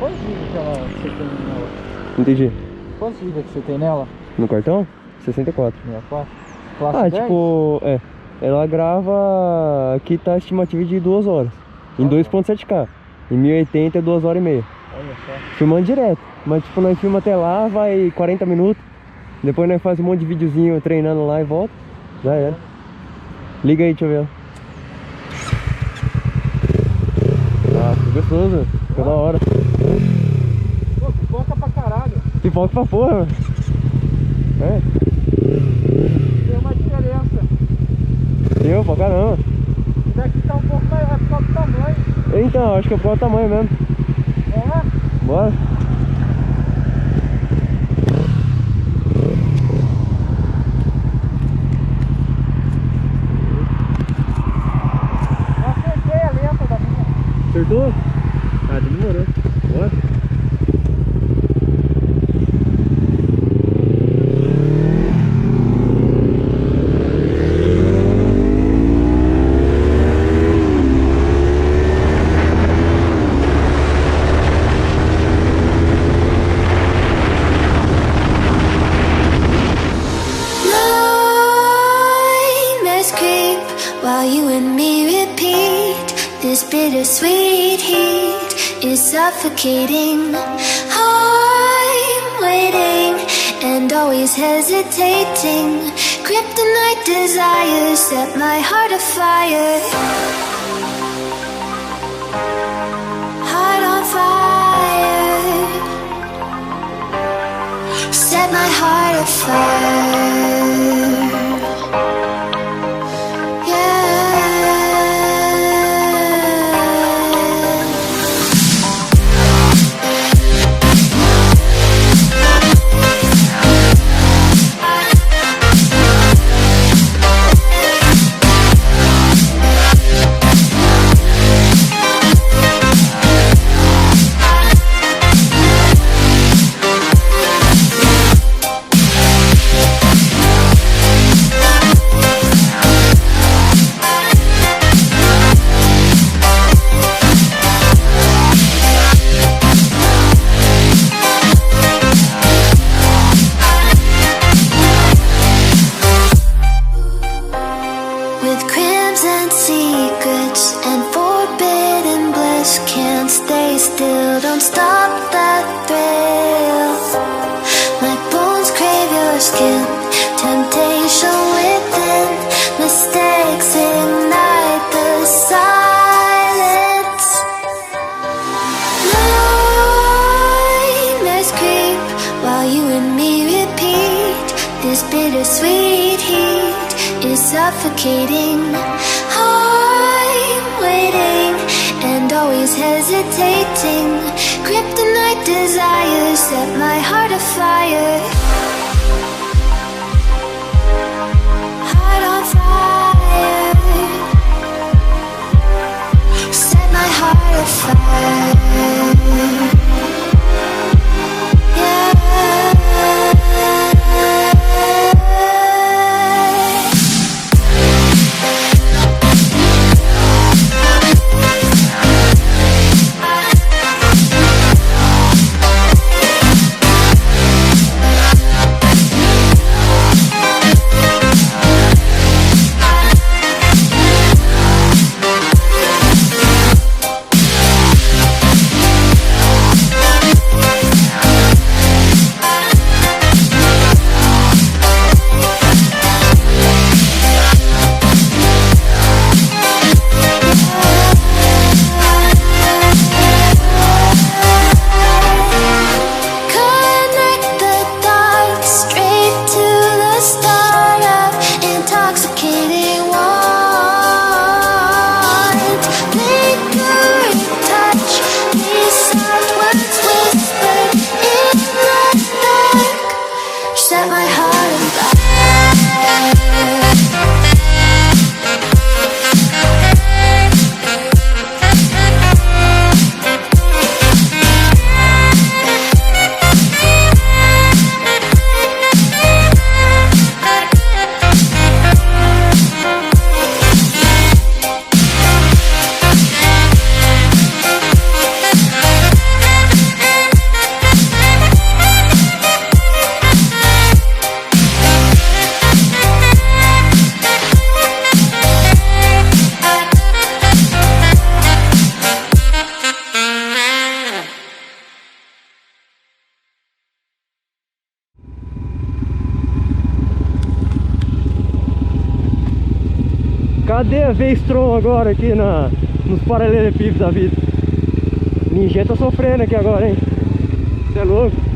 Quantos vídeos que você tem nela? Entendi. Quantos vídeos que você tem nela? No cartão? 64. 64? Classe 10? Tipo, ela grava, aqui tá a estimativa de 2 horas, em 2.7K, em 1080 é 2 horas e meia. Olha só. Filmando direto, mas tipo, nós filmamos até lá, vai 40 minutos, depois nós fazemos um monte de videozinho treinando lá e volta, já era. Liga aí, deixa eu ver. Ah, que gostoso, ficou da hora. Pô, pipoca pra caralho. Pipoca pra porra, mano. Tem uma diferença. Deu pra caramba. Daqui tá um pouco mais, é por causa do tamanho. Então, acho que é por causa do tamanho mesmo. É? Bora. Eu acertei a lenta da minha. Acertou? Ah, demorou. Bora. While you and me repeat, this bittersweet heat is suffocating. I'm waiting and always hesitating. Kryptonite desires set my heart afire. Heart on fire. Set my heart afire. Bittersweet heat is suffocating. I'm waiting and always hesitating. Kryptonite desires set my heart afire. Heart on fire. Set my heart afire. Cadê a V-Strom agora aqui nos paralelepípedos da vida? Ninguém tá sofrendo aqui agora, hein? Você é louco?